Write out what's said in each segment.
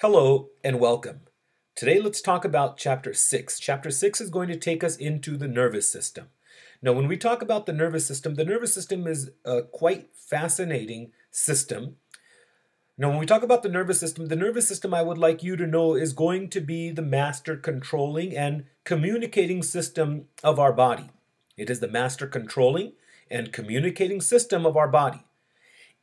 Hello and welcome. Today let's talk about Chapter 6. Chapter 6 is going to take us into the nervous system. Now when we talk about the nervous system is a quite fascinating system. Now when we talk about the nervous system I would like you to know is going to be the master controlling and communicating system of our body. It is the master controlling and communicating system of our body.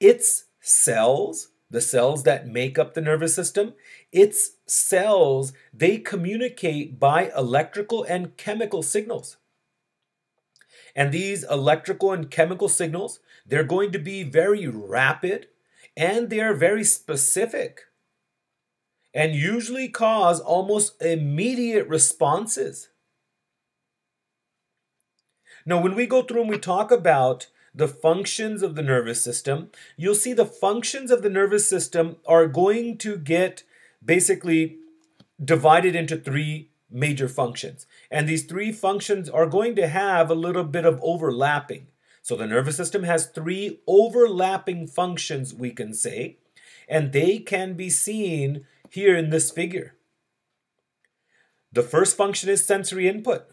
Its cells, the cells that make up the nervous system, its cells, they communicate by electrical and chemical signals. And these electrical and chemical signals, they're going to be very rapid and they're very specific and usually cause almost immediate responses. Now, when we go through and we talk about the functions of the nervous system, you'll see the functions of the nervous system are going to get basically divided into three major functions. And these three functions are going to have a little bit of overlapping. So the nervous system has three overlapping functions, we can say, and they can be seen here in this figure. The first function is sensory input.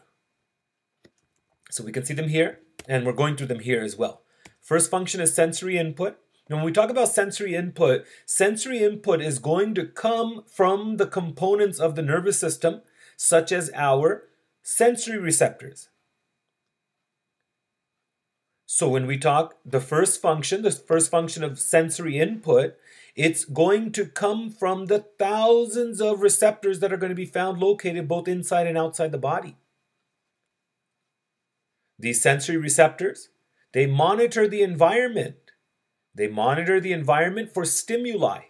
So we can see them here, and we're going through them here as well. First function is sensory input. Now when we talk about sensory input is going to come from the components of the nervous system, such as our sensory receptors. So when we talk the first function of sensory input, it's going to come from the thousands of receptors that are going to be found located both inside and outside the body. These sensory receptors, they monitor the environment. They monitor the environment for stimuli. As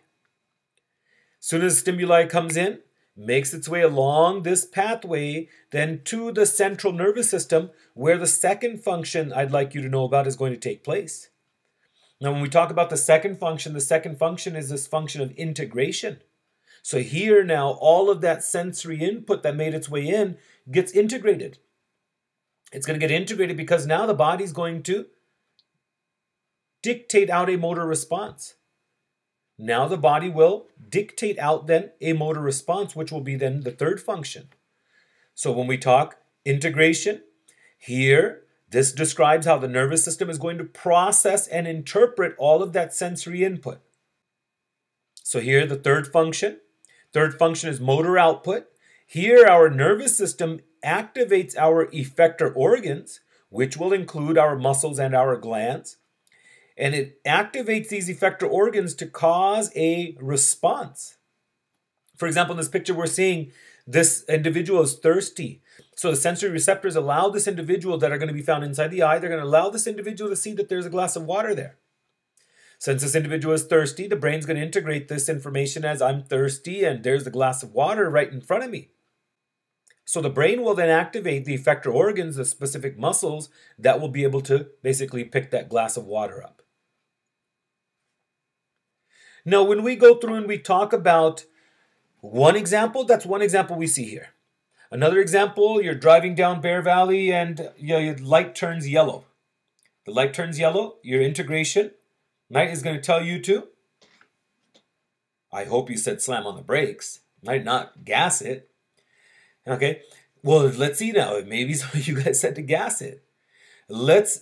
soon as stimuli comes in, makes its way along this pathway, then to the central nervous system, where the second function I'd like you to know about is going to take place. Now, when we talk about the second function is this function of integration. So here now, all of that sensory input that made its way in gets integrated. It's going to get integrated because now the body's going to dictate out a motor response. Now the body will dictate out then a motor response, which will be then the third function. So when we talk integration, here, this describes how the nervous system is going to process and interpret all of that sensory input. So here, the third function is motor output. Here, our nervous system activates our effector organs, which will include our muscles and our glands. And it activates these effector organs to cause a response. For example, in this picture, we're seeing this individual is thirsty. So the sensory receptors allow this individual that are going to be found inside the eye, they're going to allow this individual to see that there's a glass of water there. Since this individual is thirsty, the brain's going to integrate this information as I'm thirsty and there's the glass of water right in front of me. So the brain will then activate the effector organs, the specific muscles that will be able to basically pick that glass of water up. Now, when we go through and we talk about one example, that's one example we see here. Another example, you're driving down Bear Valley and your light turns yellow. The light turns yellow, your integration, right, is going to tell you to, I hope you said slam on the brakes, right, not gas it. Okay, well, let's see now. Maybe some of you guys said to gas it. Let's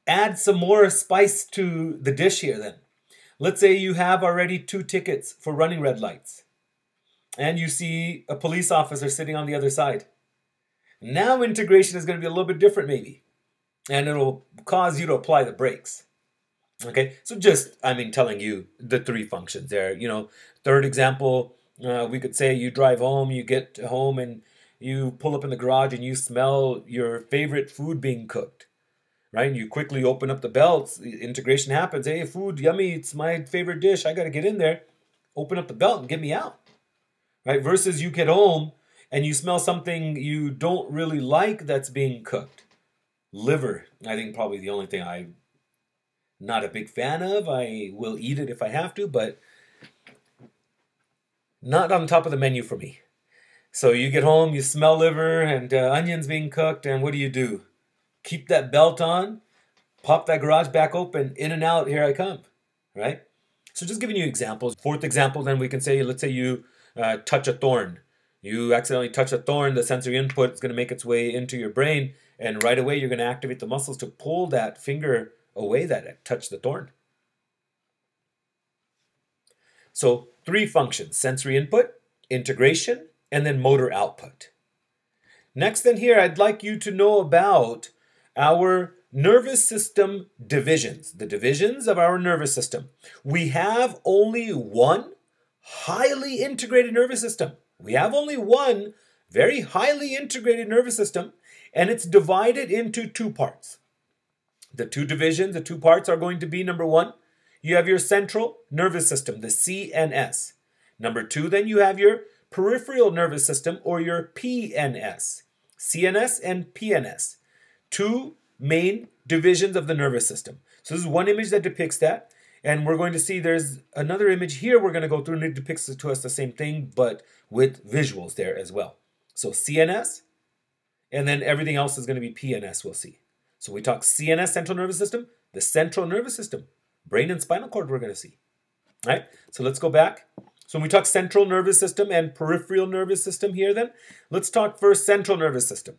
add some more spice to the dish here then. Let's say you have already 2 tickets for running red lights. And you see a police officer sitting on the other side. Now integration is going to be a little bit different maybe. And it'll cause you to apply the brakes. Okay, so just, telling you the 3 functions there. Third example, we could say you drive home, you get home and you pull up in the garage and you smell your favorite food being cooked, right? And you quickly open up the belts, integration happens. Hey, food, yummy, it's my favorite dish. I got to get in there, open up the belt and get me out, right? Versus you get home and you smell something you don't really like that's being cooked. Liver, I think probably the only thing I'm not a big fan of. I will eat it if I have to, but not on top of the menu for me. So you get home, you smell liver and onions being cooked, and what do? Keep that belt on, pop that garage back open, in and out, here I come, right? So just giving you examples. Fourth example, then we can say, let's say you touch a thorn. You accidentally touch a thorn, the sensory input is going to make its way into your brain, and right away you're going to activate the muscles to pull that finger away that touched the thorn. So 3 functions: sensory input, integration, and then motor output. Next then here, I'd like you to know about our nervous system divisions, the divisions of our nervous system. We have only one highly integrated nervous system. We have only one very highly integrated nervous system, and it's divided into 2 parts. The 2 divisions, the 2 parts are going to be, number 1, you have your central nervous system, the CNS. Number 2, then you have your peripheral nervous system, or your PNS. CNS and PNS. 2 main divisions of the nervous system. So this is one image that depicts that. And we're going to see there's another image here we're going to go through, and it depicts to us the same thing, but with visuals there as well. So CNS, and then everything else is going to be PNS, we'll see. So we talk CNS, central nervous system, the central nervous system, brain and spinal cord we're going to see. All right, so let's go back. So when we talk central nervous system and peripheral nervous system here then, let's talk first central nervous system.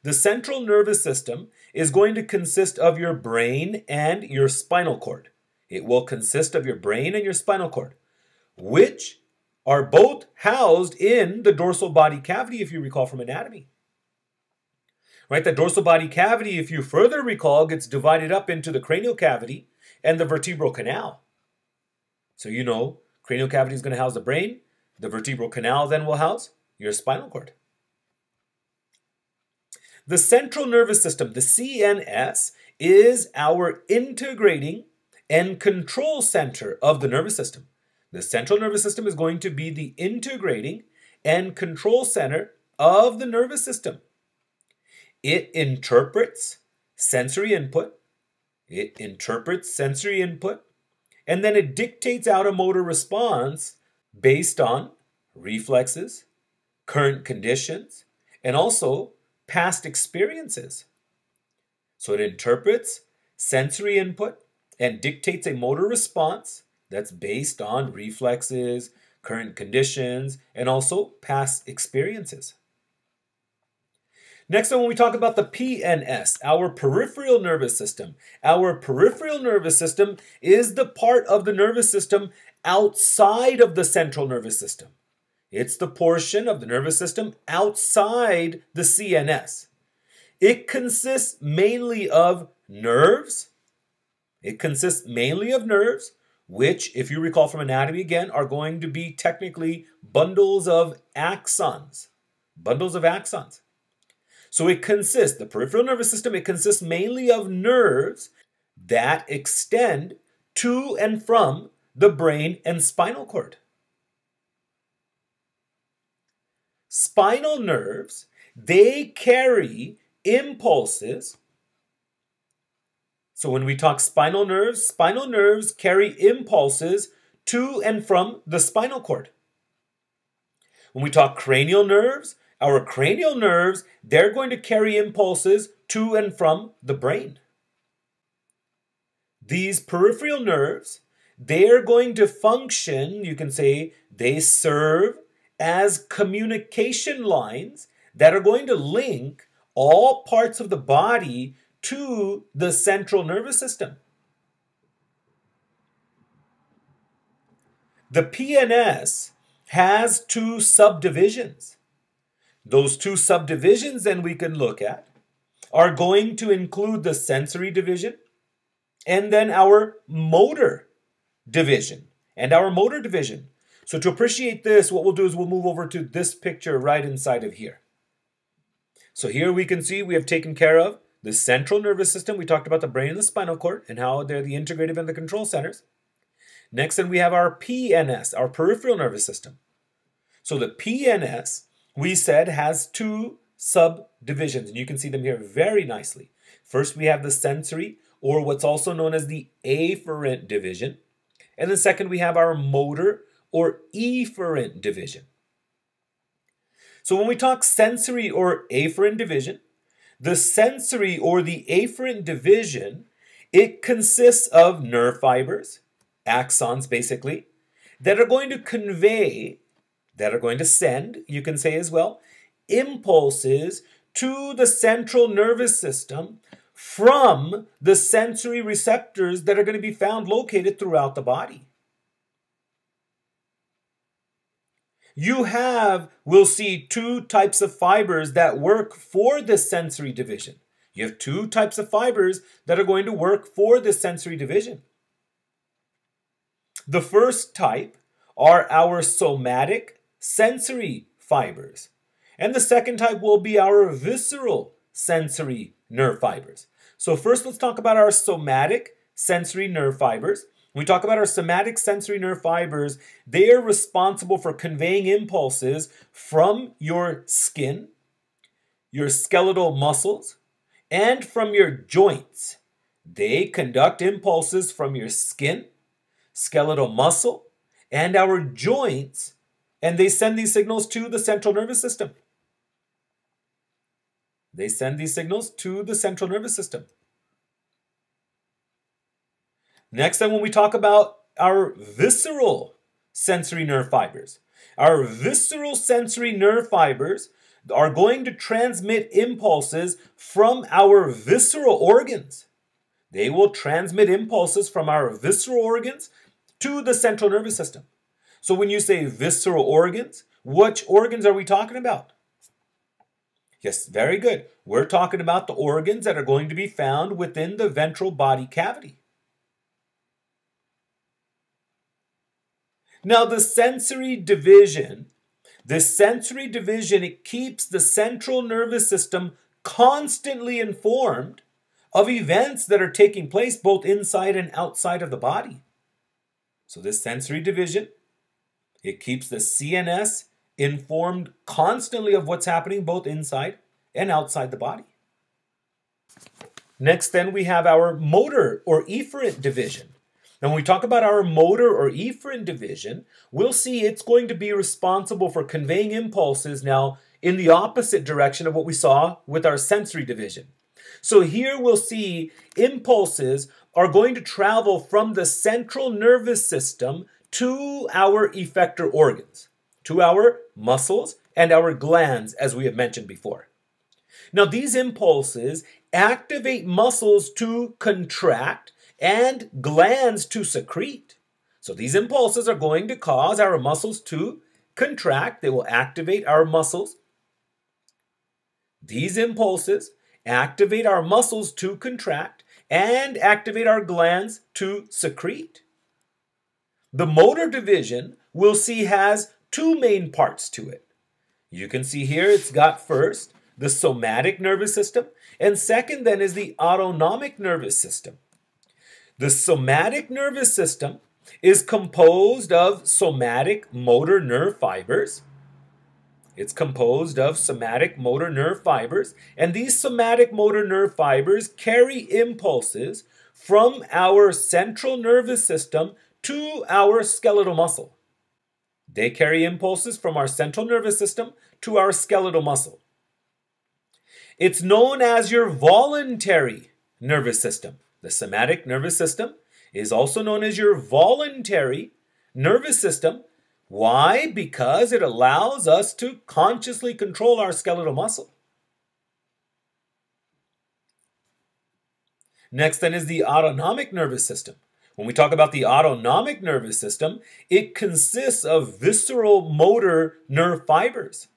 The central nervous system is going to consist of your brain and your spinal cord. It will consist of your brain and your spinal cord, which are both housed in the dorsal body cavity, if you recall from anatomy. Right, the dorsal body cavity, if you further recall, gets divided up into the cranial cavity and the vertebral canal. So you know, cranial cavity is going to house the brain. The vertebral canal then will house your spinal cord. The central nervous system, the CNS, is our integrating and control center of the nervous system. The central nervous system is going to be the integrating and control center of the nervous system. It interprets sensory input. And then it dictates out a motor response based on reflexes, current conditions, and also past experiences. So it interprets sensory input and dictates a motor response that's based on reflexes, current conditions, and also past experiences. Next, when we talk about the PNS, our peripheral nervous system. Our peripheral nervous system is the part of the nervous system outside of the central nervous system. It's the portion of the nervous system outside the CNS. It consists mainly of nerves. Which, if you recall from anatomy again, are going to be technically bundles of axons. So it consists, the peripheral nervous system, it consists mainly of nerves that extend to and from the brain and spinal cord. Spinal nerves, they carry impulses. So when we talk spinal nerves carry impulses to and from the spinal cord. When we talk cranial nerves, our cranial nerves, they're going to carry impulses to and from the brain. These peripheral nerves, they're going to function, you can say, they serve as communication lines that are going to link all parts of the body to the central nervous system. The PNS has 2 subdivisions. Those 2 subdivisions then we can look at are going to include the sensory division and then our motor division. So to appreciate this, what we'll do is we'll move over to this picture right inside of here. So here we can see we have taken care of the central nervous system. We talked about the brain and the spinal cord and how they're the integrative and the control centers. Next, then we have our PNS, our peripheral nervous system. So the PNS, we said, has 2 subdivisions, and you can see them here very nicely. First, we have the sensory, or what's also known as the afferent division. And then second, we have our motor, or efferent division. So when we talk sensory or afferent division, the sensory or the afferent division, it consists of nerve fibers, axons basically, that are going to convey that are going to send, you can say as well, impulses to the central nervous system from the sensory receptors that are going to be found located throughout the body. We'll see two types of fibers that work for this sensory division. You have two types of fibers that are going to work for this sensory division. The first type are our somatic sensory fibers. And the second type will be our visceral sensory nerve fibers. So first let's talk about our somatic sensory nerve fibers. When we talk about our somatic sensory nerve fibers, they are responsible for conveying impulses from your skin, your skeletal muscles, and from your joints. They conduct impulses from your skin, skeletal muscle, and our joints, and they send these signals to the central nervous system. They send these signals to the central nervous system. Next, then, when we talk about our visceral sensory nerve fibers, our visceral sensory nerve fibers are going to transmit impulses from our visceral organs. They will transmit impulses from our visceral organs to the central nervous system. So when you say visceral organs, which organs are we talking about? Yes, very good. We're talking about the organs that are going to be found within the ventral body cavity. Now, the sensory division, it keeps the central nervous system constantly informed of events that are taking place both inside and outside of the body. So this sensory division, it keeps the CNS informed constantly of what's happening both inside and outside the body. Next, then, we have our motor or efferent division. And when we talk about our motor or efferent division, we'll see it's going to be responsible for conveying impulses now in the opposite direction of what we saw with our sensory division. So here we'll see impulses are going to travel from the central nervous system to our effector organs, to our muscles and our glands, as we have mentioned before. Now, these impulses activate muscles to contract and glands to secrete. So these impulses are going to cause our muscles to contract. They will activate our muscles. These impulses activate our muscles to contract and activate our glands to secrete. The motor division, we'll see, has two main parts to it. You can see here it's got first the somatic nervous system, and second then is the autonomic nervous system. The somatic nervous system is composed of somatic motor nerve fibers. It's composed of somatic motor nerve fibers, and these somatic motor nerve fibers carry impulses from our central nervous system to our skeletal muscle. They carry impulses from our central nervous system to our skeletal muscle. It's known as your voluntary nervous system. The somatic nervous system is also known as your voluntary nervous system. Why? Because it allows us to consciously control our skeletal muscle. Next then is the autonomic nervous system. When we talk about the autonomic nervous system, it consists of visceral motor nerve fibers.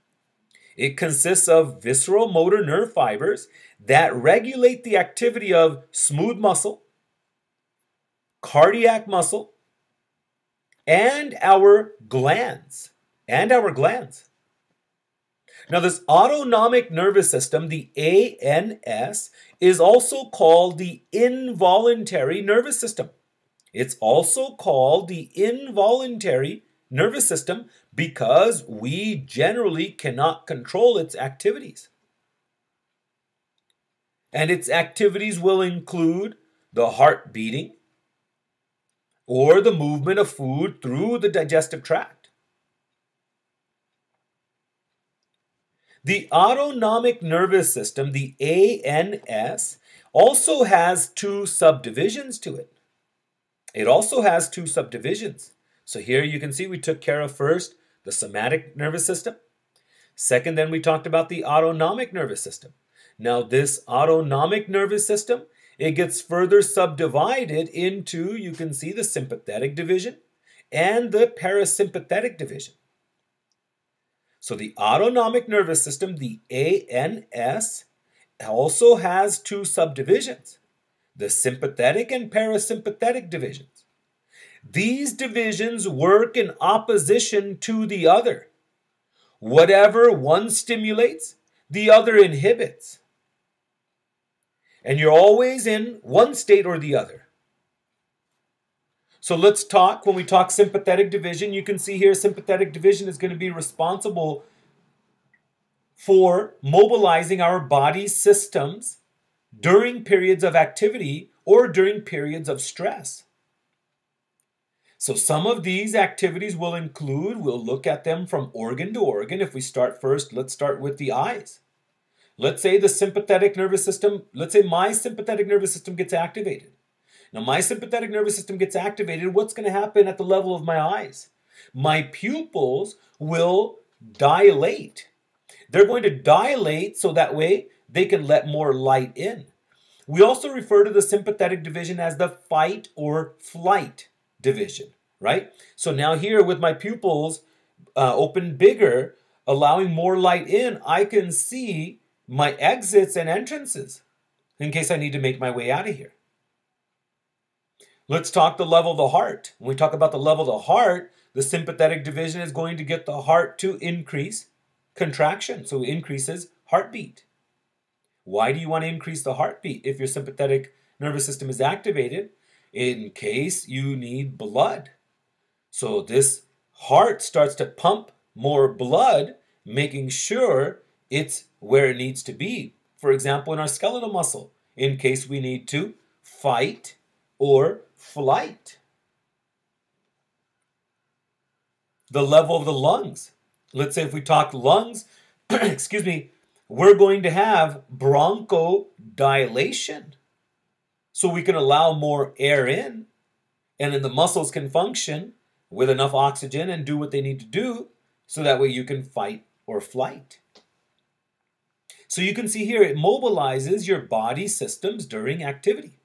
It consists of visceral motor nerve fibers that regulate the activity of smooth muscle, cardiac muscle, and our glands. Now, this autonomic nervous system, the ANS, is also called the involuntary nervous system. It's also called the involuntary nervous system because we generally cannot control its activities. And its activities will include the heart beating or the movement of food through the digestive tract. The autonomic nervous system, the ANS, also has two subdivisions to it. So here you can see we took care of first the somatic nervous system. Second, then we talked about the autonomic nervous system. Now this autonomic nervous system, it gets further subdivided into, you can see the sympathetic division and the parasympathetic division. So the autonomic nervous system, the ANS, also has two subdivisions, the sympathetic and parasympathetic divisions. These divisions work in opposition to the other. Whatever one stimulates, the other inhibits. And you're always in one state or the other. So let's talk, when we talk sympathetic division, you can see here sympathetic division is going to be responsible for mobilizing our body systems during periods of activity or during periods of stress. So some of these activities will include, we'll look at them from organ to organ. If we start first, let's start with the eyes. Let's say the sympathetic nervous system, let's say my sympathetic nervous system gets activated. Now my sympathetic nervous system gets activated, what's going to happen at the level of my eyes? My pupils will dilate. They're going to dilate so that way they can let more light in. We also refer to the sympathetic division as the fight or flight division, right? So now here with my pupils open bigger, allowing more light in, I can see my exits and entrances in case I need to make my way out of here. Let's talk the level of the heart. When we talk about the level of the heart, the sympathetic division is going to get the heart to increase contraction, so it increases heartbeat. Why do you want to increase the heartbeat if your sympathetic nervous system is activated? In case you need blood. So this heart starts to pump more blood, making sure it's where it needs to be. For example, in our skeletal muscle, in case we need to fight or flight. The level of the lungs. Let's say if we talk lungs, excuse me, we're going to have bronchodilation. So we can allow more air in, and then the muscles can function with enough oxygen and do what they need to do, so that way you can fight or flight. So you can see here, it mobilizes your body systems during activity.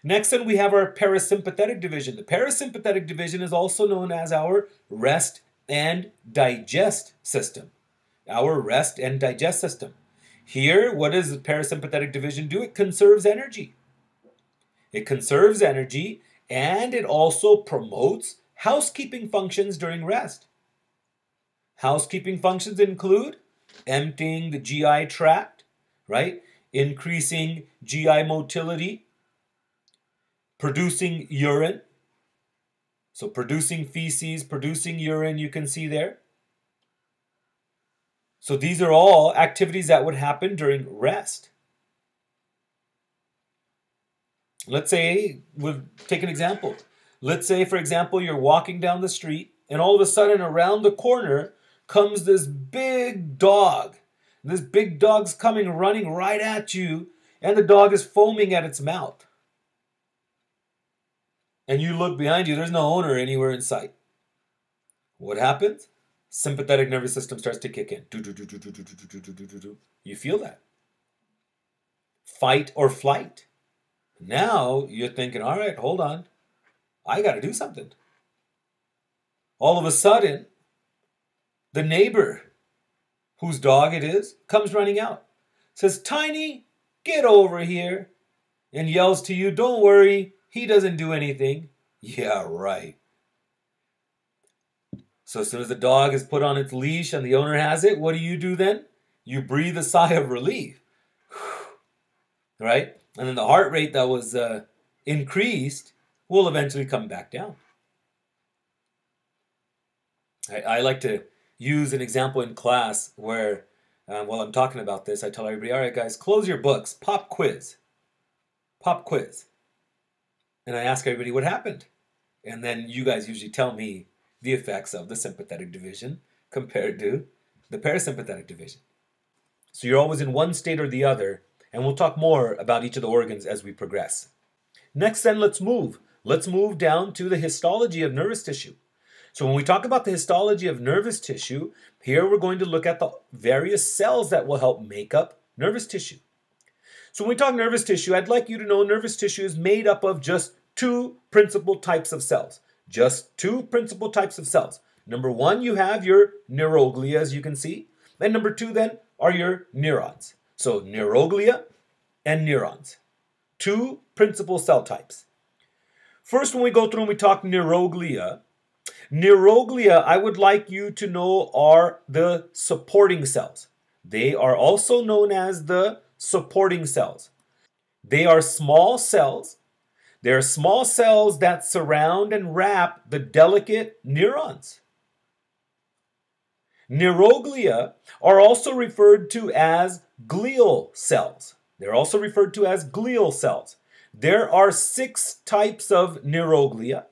Next, then we have our parasympathetic division. The parasympathetic division is also known as our rest and digest system. Our rest and digest system. Here, what does the parasympathetic division do? It conserves energy. It conserves energy, and it also promotes housekeeping functions during rest. Housekeeping functions include emptying the GI tract, right? Increasing GI motility, producing urine. So producing feces, producing urine, you can see there. So these are all activities that would happen during rest. Let's say, we'll take an example. Let's say, for example, you're walking down the street and all of a sudden around the corner comes this big dog. This big dog's coming running right at you, and the dog is foaming at its mouth. And you look behind you, there's no owner anywhere in sight. What happens? Sympathetic nervous system starts to kick in. You feel that. Fight or flight. Now you're thinking, all right, hold on. I got to do something. All of a sudden, the neighbor, whose dog it is, comes running out. Says, Tiny, get over here. And yells to you, don't worry, he doesn't do anything. Yeah, right. So as soon as the dog is put on its leash and the owner has it, what do then? You breathe a sigh of relief. Right? And then the heart rate that was increased will eventually come back down. I like to use an example in class where, while I'm talking about this, I tell everybody, all right, guys, close your books, pop quiz. Pop quiz. And I ask everybody what happened. And then you guys usually tell me the effects of the sympathetic division compared to the parasympathetic division. So you're always in one state or the other, and we'll talk more about each of the organs as we progress. Next then, let's move. Let's move down to the histology of nervous tissue. So when we talk about the histology of nervous tissue, here we're going to look at the various cells that will help make up nervous tissue. So when we talk nervous tissue, I'd like you to know nervous tissue is made up of just two principal types of cells. Just two principal types of cells. Number one, you have your neuroglia, as you can see. And number two, then, are your neurons. So neuroglia and neurons. Two principal cell types. First, when we go through and we talk neuroglia, I would like you to know, are the supporting cells. They are also known as the supporting cells. They are small cells. They are small cells that surround and wrap the delicate neurons. Neuroglia are also referred to as glial cells. They're also referred to as glial cells. There are 6 types of neuroglia.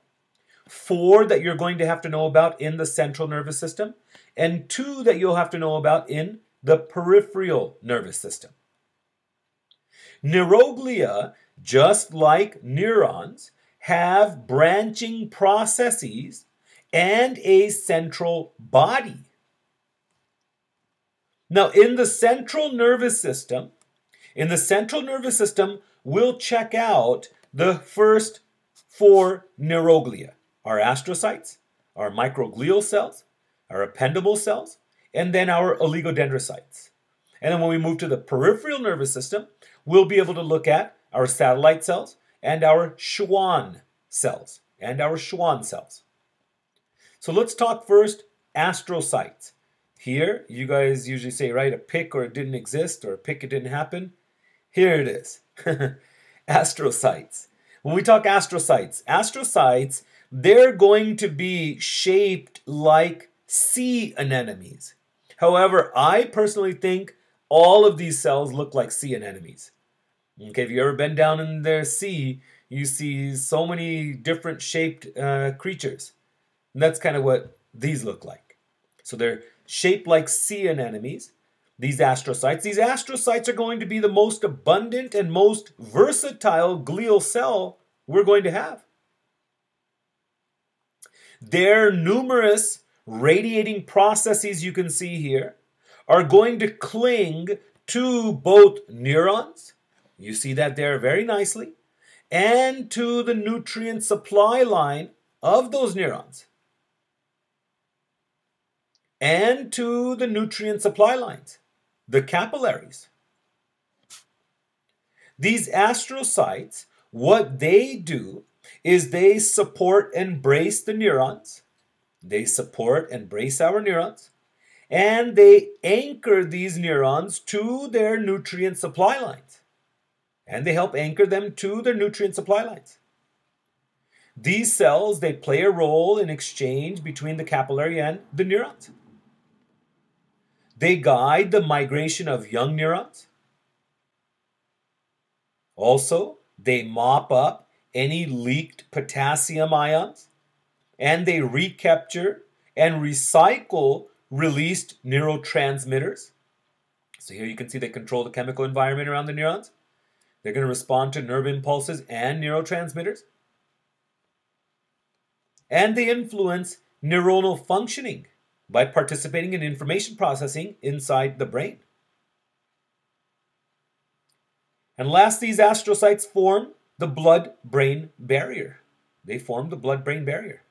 4 that you're going to have to know about in the central nervous system, and 2 that you'll have to know about in the peripheral nervous system. Neuroglia, just like neurons, have branching processes and a central body. Now, in the central nervous system, we'll check out the first 4 neuroglia. Our astrocytes, our microglial cells, our ependymal cells, and then our oligodendrocytes. And then when we move to the peripheral nervous system, we'll be able to look at our satellite cells and our Schwann cells. So let's talk first astrocytes. Here, you guys usually say, right, a pick or it didn't exist, or a pick it didn't happen. Here it is. Astrocytes. When we talk astrocytes, they're going to be shaped like sea anemones. However, I personally think all of these cells look like sea anemones. Okay, if you've ever been down in the sea, you see so many different shaped creatures. And that's kind of what these look like. So they're shaped like sea anemones, these astrocytes. These astrocytes are going to be the most abundant and most versatile glial cell we're going to have. Their numerous radiating processes you can see here are going to cling to both neurons, you see that there very nicely, and to the nutrient supply line of those neurons. And to the nutrient supply lines, the capillaries. These astrocytes, what they do is they support and brace the neurons. They support and brace our neurons. And they anchor these neurons to their nutrient supply lines. And they help anchor them to their nutrient supply lines. These cells, they play a role in exchange between the capillary and the neurons. They guide the migration of young neurons. Also, they mop up any leaked potassium ions, and they recapture and recycle released neurotransmitters. So here you can see they control the chemical environment around the neurons. They're going to respond to nerve impulses and neurotransmitters. And they influence neuronal functioning by participating in information processing inside the brain. And last, these astrocytes form the blood-brain barrier. They form the blood-brain barrier.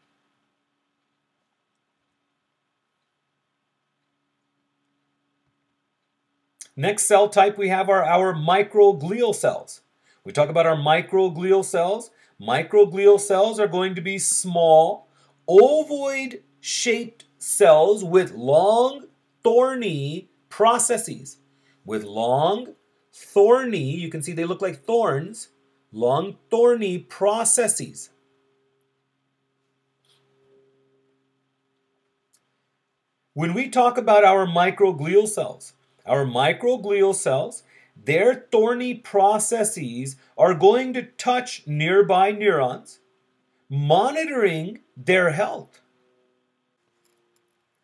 Next cell type we have are our microglial cells. We talk about our microglial cells. Microglial cells are going to be small, ovoid-shaped cells with long, thorny processes. With long, thorny, you can see they look like thorns, long, thorny processes. When we talk about our microglial cells, their thorny processes are going to touch nearby neurons, monitoring their health.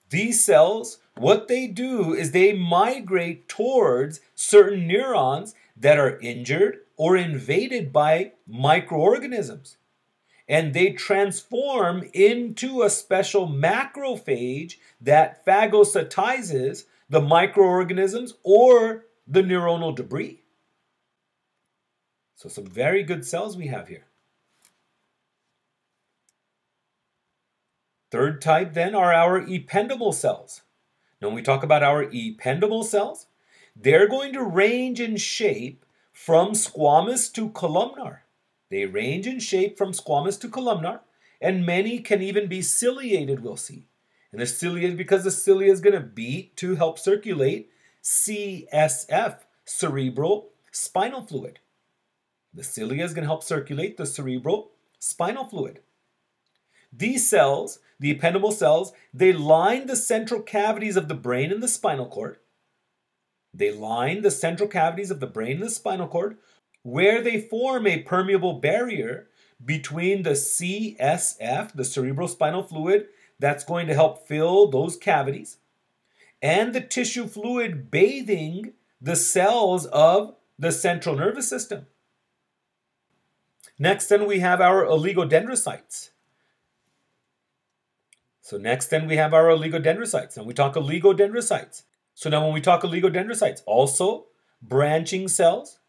These cells, what they do is they migrate towards certain neurons that are injured or invaded by microorganisms. and they transform into a special macrophage that phagocytizes the microorganisms or the neuronal debris. So some very good cells we have here. Third type then are our ependymal cells. Now when we talk about our ependymal cells, they're going to range in shape from squamous to columnar. They range in shape from squamous to columnar, and many can even be ciliated, we'll see. And they're ciliated because the cilia is going to beat to help circulate CSF, cerebral spinal fluid. The cilia is going to help circulate the cerebral spinal fluid. These cells, the ependymal cells, they line the central cavities of the brain and the spinal cord. They line the central cavities of the brain and the spinal cord, where they form a permeable barrier between the CSF, the cerebral spinal fluid, that's going to help fill those cavities, and the tissue fluid bathing the cells of the central nervous system. Next then we have our oligodendrocytes. And we talk oligodendrocytes. So now when we talk oligodendrocytes, also branching cells.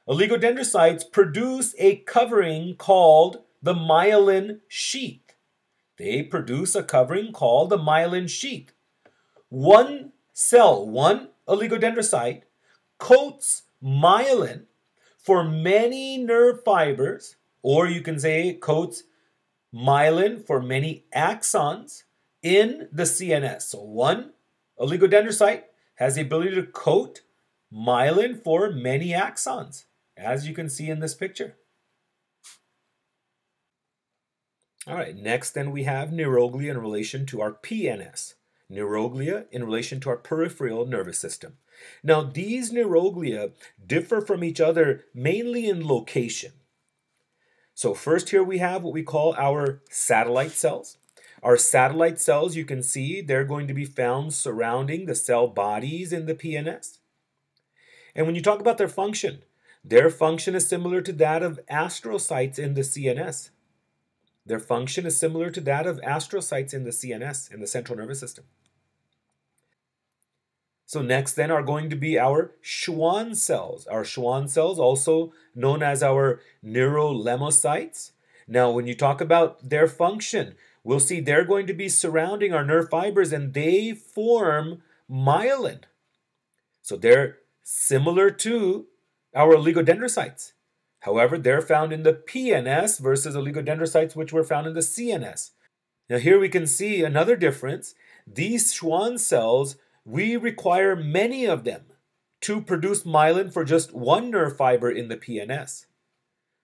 Oligodendrocytes produce a covering called the myelin sheath. They produce a covering called the myelin sheath. One cell, one oligodendrocyte, coats myelin for many nerve fibers, or you can say it coats myelin for many axons in the CNS. So one oligodendrocyte has the ability to coat myelin for many axons, as you can see in this picture. All right, next then we have neuroglia in relation to our PNS. Neuroglia in relation to our peripheral nervous system. Now, these neuroglia differ from each other mainly in location. So first here we have what we call our satellite cells. Our satellite cells, you can see, they're going to be found surrounding the cell bodies in the PNS. And when you talk about their function is similar to that of astrocytes in the CNS. Their function is similar to that of astrocytes in the CNS, in the central nervous system. So next then are going to be our Schwann cells. Our Schwann cells, also known as our neurolemocytes. Now when you talk about their function, we'll see they're going to be surrounding our nerve fibers and they form myelin. So they're similar to our oligodendrocytes. However, they're found in the PNS versus oligodendrocytes which were found in the CNS. Now here we can see another difference. These Schwann cells, we require many of them to produce myelin for just one nerve fiber in the PNS.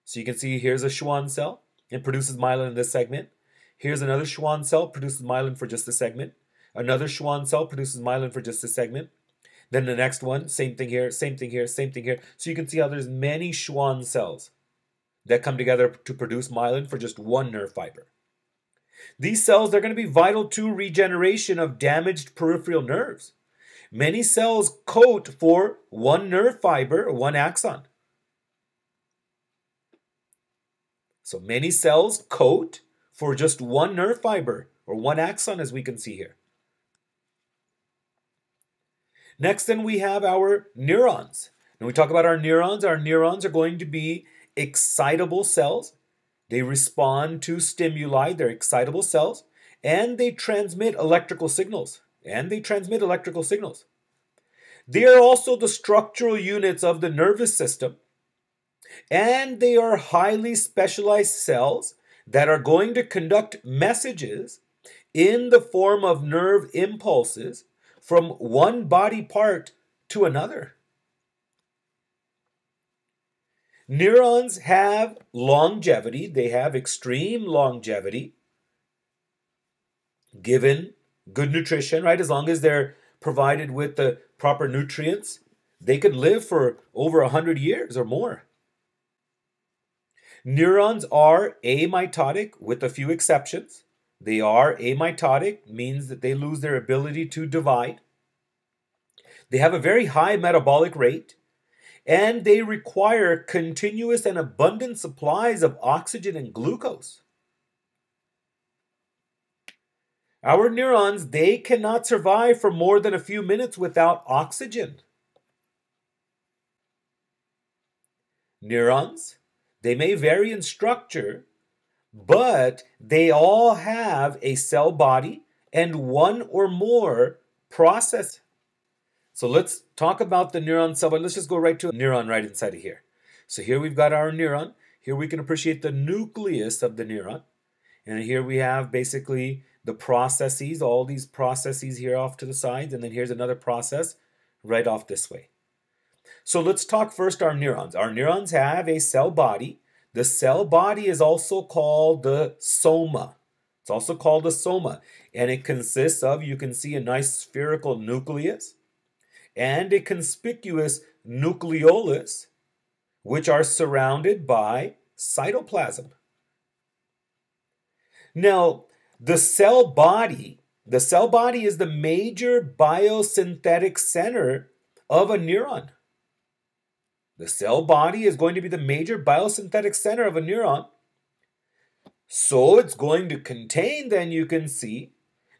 So you can see here's a Schwann cell. It produces myelin in this segment. Here's another Schwann cell, produces myelin for just a segment. Another Schwann cell produces myelin for just a segment. Then the next one, same thing here, same thing here, same thing here. So you can see how there's many Schwann cells that come together to produce myelin for just one nerve fiber. These cells, they're going to be vital to regeneration of damaged peripheral nerves. Many cells coat for one nerve fiber or one axon. So many cells coat for just one nerve fiber or one axon, as we can see here. Next then we have our neurons. When we talk about our neurons are going to be excitable cells. They respond to stimuli, they're excitable cells, and they transmit electrical signals. They are also the structural units of the nervous system, and they are highly specialized cells that are going to conduct messages in the form of nerve impulses from one body part to another. Neurons have longevity. They have extreme longevity given good nutrition, right? As long as they're provided with the proper nutrients, they could live for over 100 years or more. Neurons are amitotic with a few exceptions. They are amitotic, means that they lose their ability to divide. They have a very high metabolic rate, and they require continuous and abundant supplies of oxygen and glucose. Our neurons, they cannot survive for more than a few minutes without oxygen. Neurons, they may vary in structure, but they all have a cell body and one or more process. So let's talk about the neuron cell body. Let's just go right to a neuron right inside of here. So here we've got our neuron. Here we can appreciate the nucleus of the neuron. And here we have basically the processes, all these processes here off to the sides. And then here's another process right off this way. So let's talk first our neurons. Our neurons have a cell body. The cell body is also called the soma. It's also called the soma. And it consists of, you can see, a nice spherical nucleus and a conspicuous nucleolus, which are surrounded by cytoplasm. Now, the cell body is the major biosynthetic center of a neuron. The cell body is going to be the major biosynthetic center of a neuron. So it's going to contain, then you can see,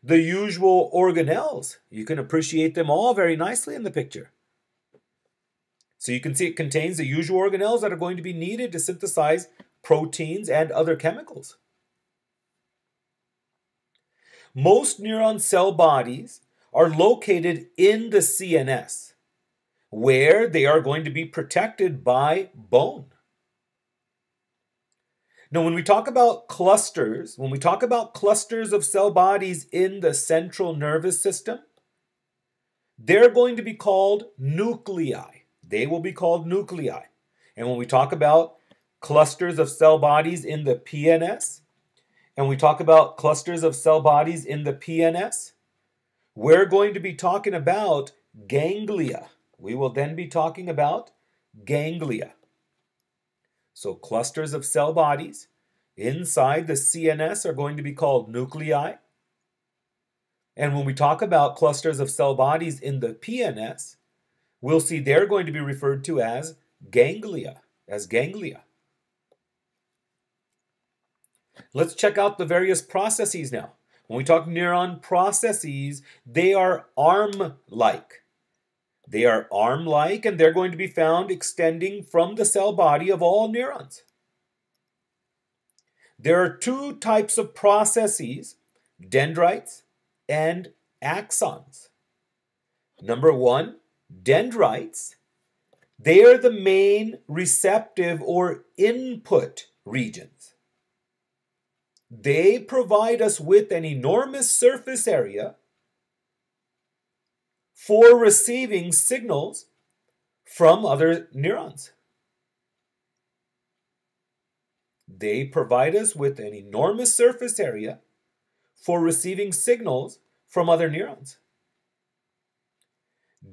the usual organelles. You can appreciate them all very nicely in the picture. So you can see it contains the usual organelles that are going to be needed to synthesize proteins and other chemicals. Most neuron cell bodies are located in the CNS, where they are going to be protected by bone. Now, when we talk about clusters, of cell bodies in the central nervous system, they're going to be called nuclei. They will be called nuclei. And when we talk about clusters of cell bodies in the PNS, and we talk about clusters of cell bodies in the PNS, we're going to be talking about ganglia. We will then be talking about ganglia. So clusters of cell bodies inside the CNS are going to be called nuclei. And when we talk about clusters of cell bodies in the PNS, we'll see they're going to be referred to as ganglia, Let's check out the various processes now. When we talk neuron processes, they are arm-like. They are arm-like, and they're going to be found extending from the cell body of all neurons. There are two types of processes, dendrites and axons. Number one, dendrites. They are the main receptive or input regions. They provide us with an enormous surface area for receiving signals from other neurons. They provide us with an enormous surface area for receiving signals from other neurons.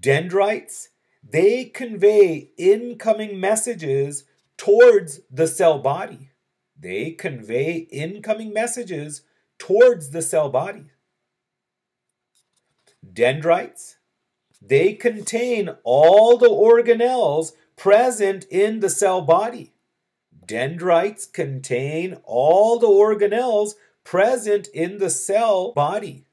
Dendrites, they convey incoming messages towards the cell body. They convey incoming messages towards the cell body. Dendrites, they contain all the organelles present in the cell body. Dendrites contain all the organelles present in the cell body.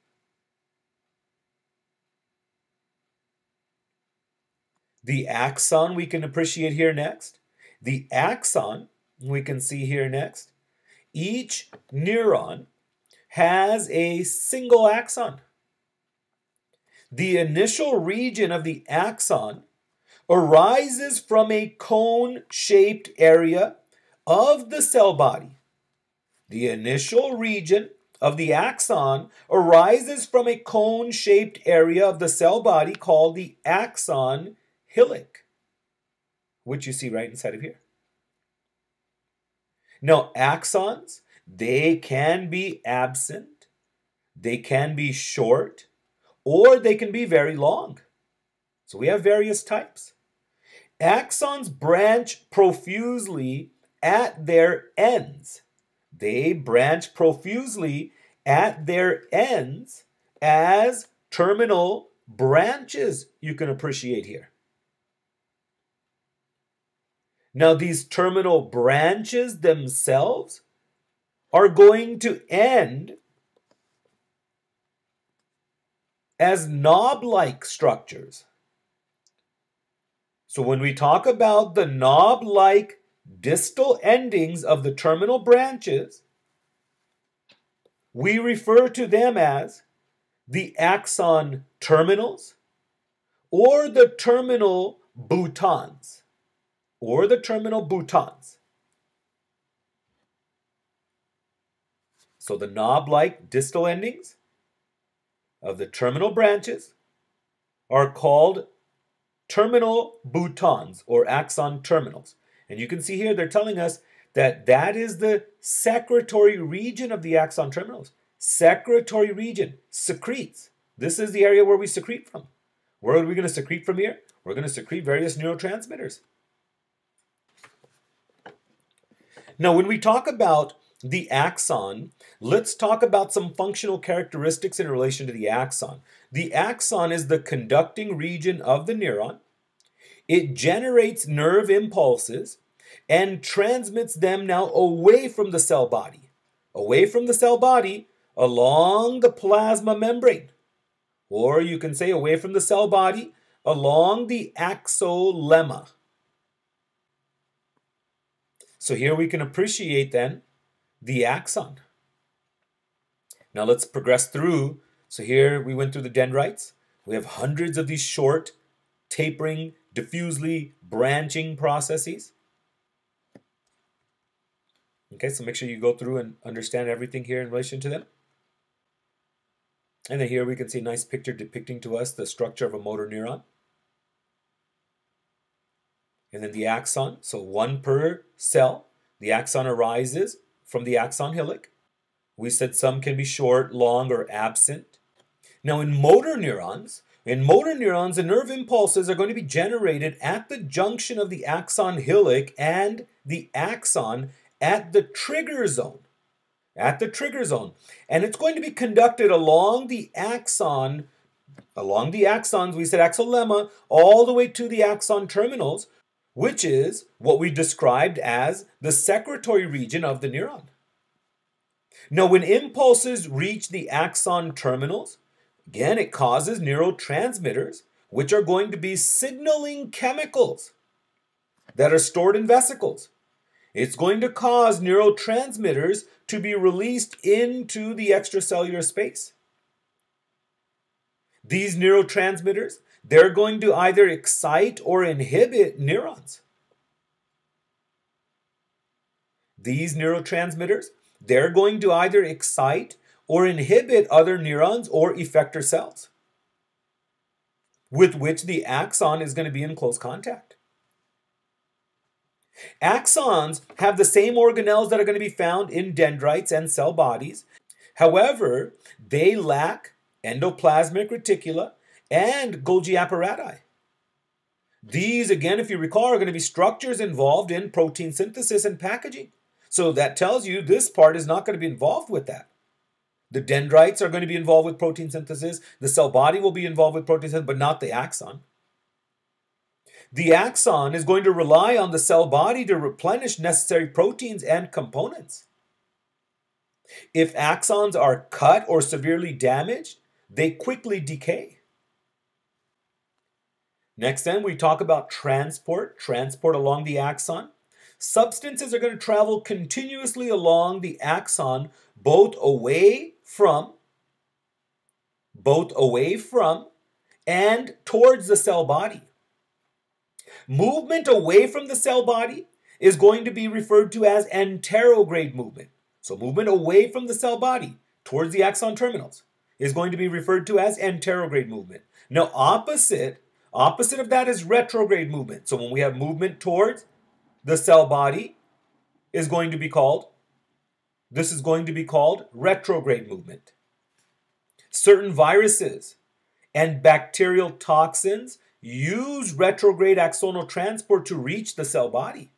The axon we can appreciate here next. The axon we can see here next. Each neuron has a single axon. The initial region of the axon arises from a cone-shaped area of the cell body. The initial region of the axon arises from a cone-shaped area of the cell body called the axon hillock, which you see right inside of here. Now, axons, they can be absent, they can be short, or they can be very long. So we have various types. Axons branch profusely at their ends. They branch profusely at their ends as terminal branches, you can appreciate here. Now, these terminal branches themselves are going to end as knob-like structures. So when we talk about the knob-like distal endings of the terminal branches, we refer to them as the axon terminals or the terminal boutons. So the knob-like distal endings of the terminal branches are called terminal boutons or axon terminals. And you can see here they're telling us that that is the secretory region of the axon terminals. Secretory region, secretes. This is the area where we secrete from. Where are we going to secrete from here? We're going to secrete various neurotransmitters. Now, when we talk about the axon, let's talk about some functional characteristics in relation to the axon. The axon is the conducting region of the neuron. It generates nerve impulses and transmits them now away from the cell body. Away from the cell body along the plasma membrane. Or you can say away from the cell body along the axolemma. So here we can appreciate then the axon. Now let's progress through. So here we went through the dendrites. We have hundreds of these short, tapering, diffusely branching processes. Okay, so make sure you go through and understand everything here in relation to them. And then here we can see a nice picture depicting to us the structure of a motor neuron. And then the axon, so one per cell. The axon arises from the axon hillock. We said some can be short, long, or absent. Now in motor neurons, the nerve impulses are going to be generated at the junction of the axon hillock and the axon at the trigger zone. And it's going to be conducted along the axons, we said axolemma, all the way to the axon terminals, which is what we described as the secretory region of the neuron. Now, when impulses reach the axon terminals, again, it causes neurotransmitters, which are going to be signaling chemicals that are stored in vesicles. It's going to cause neurotransmitters to be released into the extracellular space. These neurotransmitters, they're going to either excite or inhibit neurons. These neurotransmitters, they're going to either excite or inhibit other neurons or effector cells with which the axon is going to be in close contact. Axons have the same organelles that are going to be found in dendrites and cell bodies. However, they lack endoplasmic reticula and Golgi apparati. These, again, if you recall, are going to be structures involved in protein synthesis and packaging. So that tells you this part is not going to be involved with that. The dendrites are going to be involved with protein synthesis. The cell body will be involved with protein synthesis, but not the axon. The axon is going to rely on the cell body to replenish necessary proteins and components. If axons are cut or severely damaged, they quickly decay. Next then, we talk about transport along the axon. Substances are going to travel continuously along the axon, both away from and towards the cell body. Movement away from the cell body is going to be referred to as anterograde movement. So movement away from the cell body towards the axon terminals is going to be referred to as anterograde movement. Now opposite of that is retrograde movement. So when we have movement towards the cell body this is going to be called retrograde movement. Certain viruses and bacterial toxins use retrograde axonal transport to reach the cell body.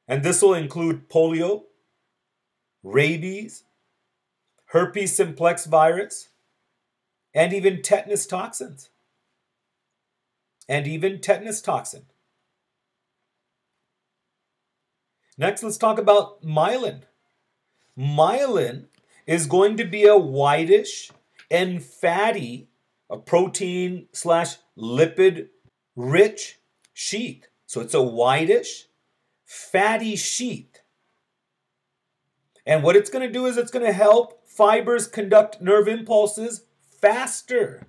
And this will include polio, rabies, herpes simplex virus, and even tetanus toxin. Next, let's talk about myelin. Myelin is going to be a whitish and fatty, a protein slash lipid rich sheath. So it's a whitish, fatty sheath. And what it's going to do is it's going to help fibers conduct nerve impulses faster.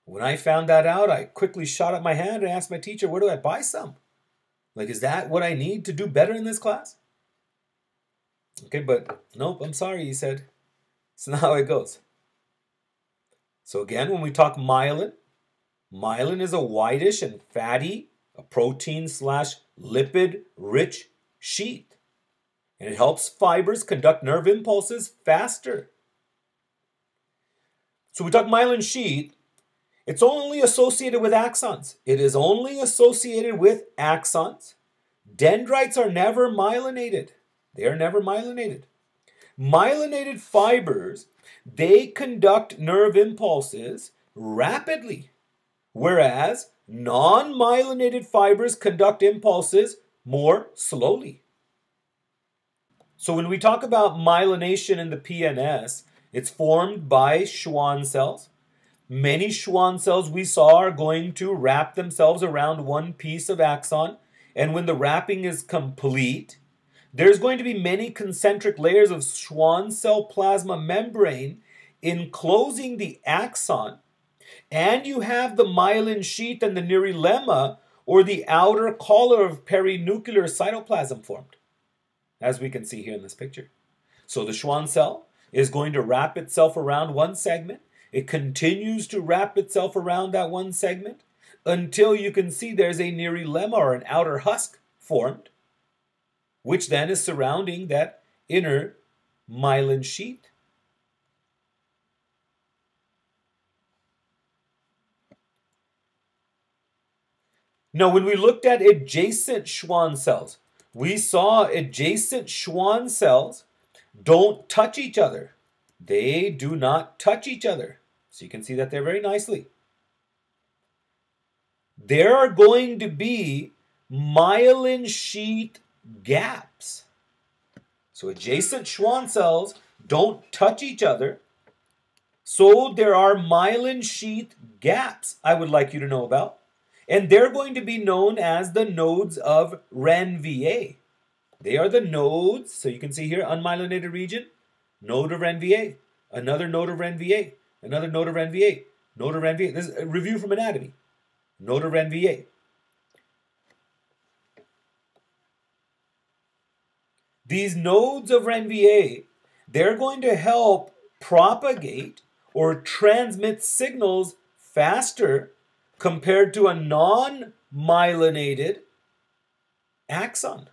When I found that out, I quickly shot up my hand and asked my teacher, where do I buy some? Like, is that what I need to do better in this class? Okay, but nope, I'm sorry, he said. It's not how it goes. So again, when we talk myelin, myelin is a whitish and fatty, a protein slash lipid rich sheath. And it helps fibers conduct nerve impulses faster. So we talk myelin sheath, it's only associated with axons. It is only associated with axons. Dendrites are never myelinated. They are never myelinated. Myelinated fibers, they conduct nerve impulses rapidly, whereas non-myelinated fibers conduct impulses more slowly. So when we talk about myelination in the PNS, it's formed by Schwann cells. Many Schwann cells we saw are going to wrap themselves around one piece of axon, and when the wrapping is complete, there's going to be many concentric layers of Schwann cell plasma membrane enclosing the axon, and you have the myelin sheath and the neurolemma, or the outer collar of perinuclear cytoplasm formed, as we can see here in this picture. So the Schwann cell is going to wrap itself around one segment. It continues to wrap itself around that one segment until you can see there's a neurolemma, or an outer husk, formed, which then is surrounding that inner myelin sheath. Now, when we looked at adjacent Schwann cells, we saw adjacent Schwann cells don't touch each other. They do not touch each other. So you can see that there very nicely. There are going to be myelin sheath gaps. So adjacent Schwann cells don't touch each other. So there are myelin sheath gaps I would like you to know about. And they're going to be known as the nodes of Ranvier. They are the nodes. So you can see here, unmyelinated region, node of Ranvier, another node of Ranvier, another node of Ranvier, node of Ranvier. This is a review from anatomy. Node of Ranvier. These nodes of Ranvier, they're going to help propagate or transmit signals faster compared to a non-myelinated axon.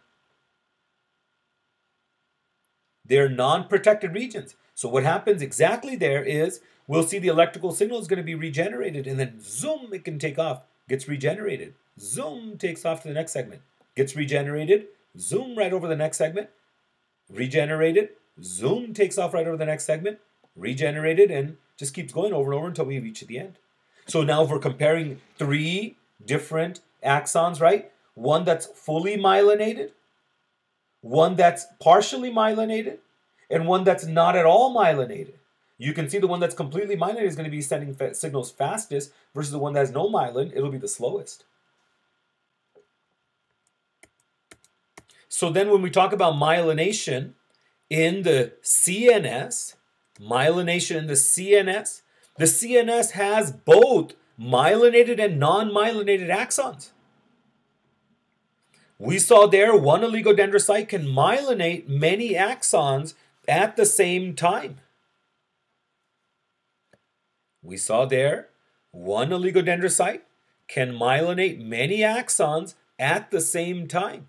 They're non-protected regions. So what happens exactly there is we'll see the electrical signal is going to be regenerated, and then zoom, it can take off, gets regenerated. Zoom, takes off to the next segment, gets regenerated. Zoom, right over the next segment, regenerated. Zoom, takes off right over the next segment, regenerated, and just keeps going over and over until we reach the end. So now if we're comparing three different axons, right? One that's fully myelinated, one that's partially myelinated, and one that's not at all myelinated. You can see the one that's completely myelinated is going to be sending signals fastest versus the one that has no myelin, it'll be the slowest. So then when we talk about myelination in the CNS, the CNS has both myelinated and non-myelinated axons. We saw there one oligodendrocyte can myelinate many axons at the same time. We saw there one oligodendrocyte can myelinate many axons at the same time.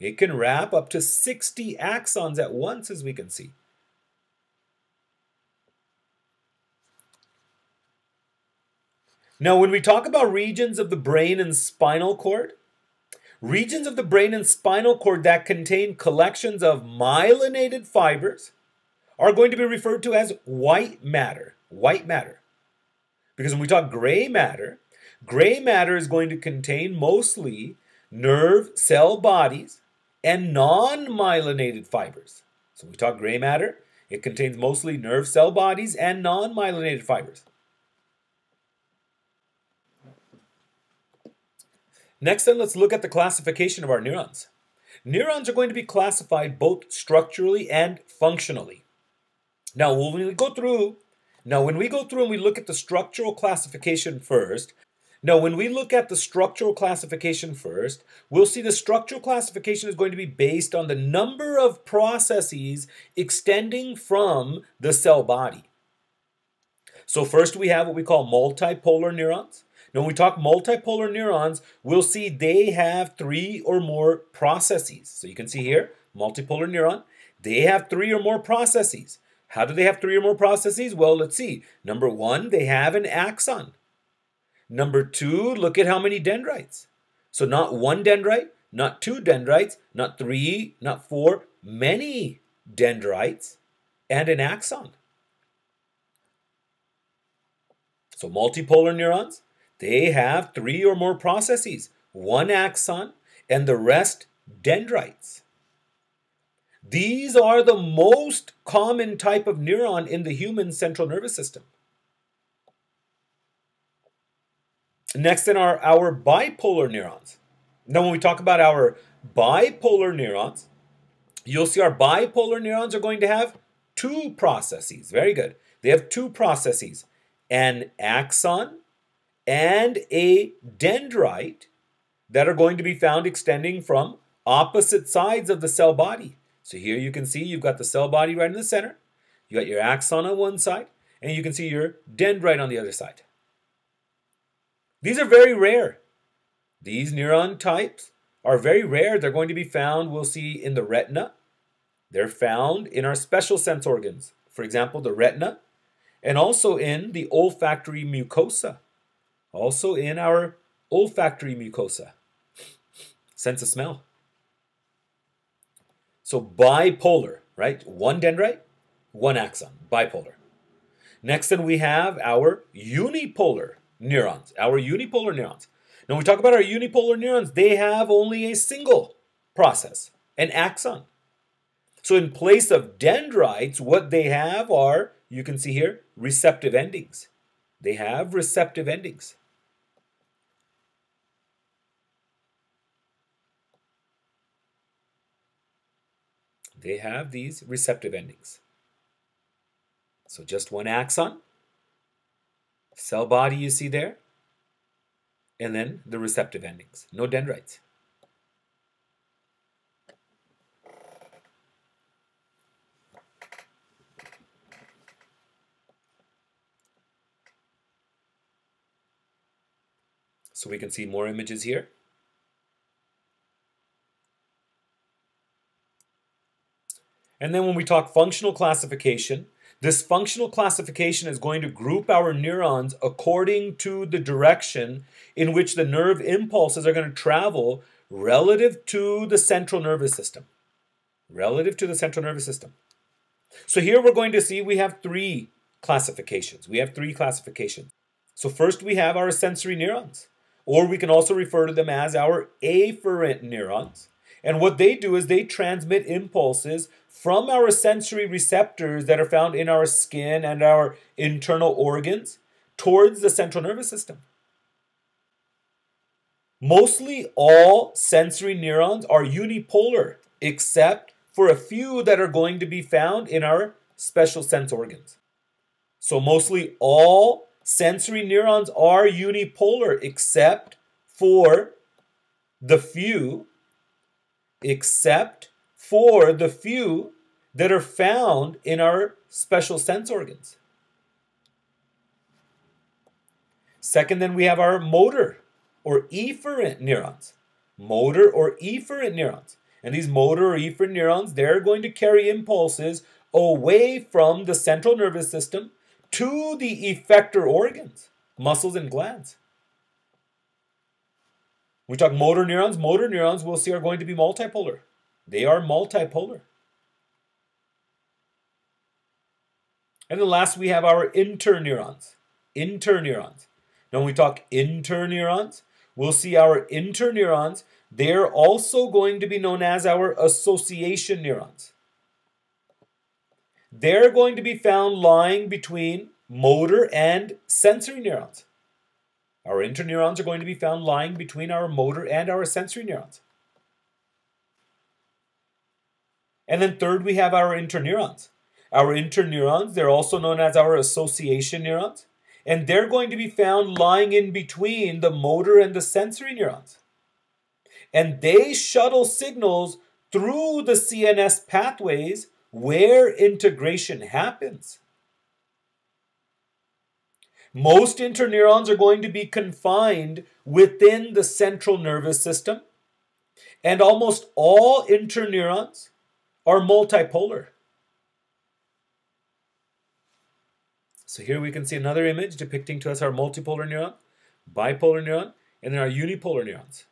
It can wrap up to 60 axons at once, as we can see. Now, when we talk about regions of the brain and spinal cord, regions of the brain and spinal cord that contain collections of myelinated fibers are going to be referred to as white matter. White matter. Because when we talk gray matter is going to contain mostly nerve cell bodies, and non-myelinated fibers. So we talk gray matter. It contains mostly nerve cell bodies and non-myelinated fibers. Next then, let's look at the classification of our neurons. Neurons are going to be classified both structurally and functionally. Now, when we go through and we look at the structural classification first, we'll see the structural classification is going to be based on the number of processes extending from the cell body. So first we have what we call multipolar neurons. Now, when we talk multipolar neurons, we'll see they have 3 or more processes. So you can see here, multipolar neuron, they have 3 or more processes. How do they have 3 or more processes? Well, let's see. Number 1, they have an axon. Number 2, look at how many dendrites. So not 1 dendrite, not 2 dendrites, not 3, not 4, many dendrites and an axon. So multipolar neurons, they have 3 or more processes, 1 axon and the rest dendrites. These are the most common type of neuron in the human central nervous system. Next then are our bipolar neurons. Now when we talk about our bipolar neurons, you'll see our bipolar neurons are going to have 2 processes. Very good. They have 2 processes, an axon and a dendrite that are going to be found extending from opposite sides of the cell body. So here you can see you've got the cell body right in the center. You got your axon on one side, and you can see your dendrite on the other side. These are very rare. These neuron types are very rare. They're going to be found, we'll see, in the retina. They're found in our special sense organs. For example, the retina, and also in the olfactory mucosa. Also in our olfactory mucosa. Sense of smell. So bipolar, right? 1 dendrite, 1 axon, bipolar. Next then we have our unipolar neurons. Now when we talk about our unipolar neurons, they have only a single process, an axon. So in place of dendrites, what they have are, you can see here, receptive endings. They have receptive endings. They have these receptive endings. So just 1 axon, cell body you see there, and then the receptive endings. No dendrites. So we can see more images here. And then when we talk functional classification, this functional classification is going to group our neurons according to the direction in which the nerve impulses are going to travel relative to the central nervous system. Relative to the central nervous system. So here we're going to see we have 3 classifications. So first we have our sensory neurons, or we can also refer to them as our afferent neurons. And what they do is they transmit impulses from our sensory receptors that are found in our skin and our internal organs towards the central nervous system. Mostly all sensory neurons are unipolar, except for a few that are going to be found in our special sense organs. So mostly all sensory neurons are unipolar, except for the few that are found in our special sense organs. Second, then we have our motor or efferent neurons. And these motor or efferent neurons, they're going to carry impulses away from the central nervous system to the effector organs, muscles and glands. We talk motor neurons. Motor neurons we'll see are going to be multipolar. They are multipolar. And then last we have our interneurons. Now when we talk interneurons, we'll see our interneurons, they're also going to be known as our association neurons. They're going to be found lying between motor and sensory neurons. Our interneurons are going to be found lying between our motor and our sensory neurons. And then third, we have our interneurons. Our interneurons, they're also known as our association neurons. And they're going to be found lying in between the motor and the sensory neurons. And they shuttle signals through the CNS pathways where integration happens. Most interneurons are going to be confined within the central nervous system, and almost all interneurons are multipolar. So here we can see another image depicting to us our multipolar neuron, bipolar neuron, and then our unipolar neurons.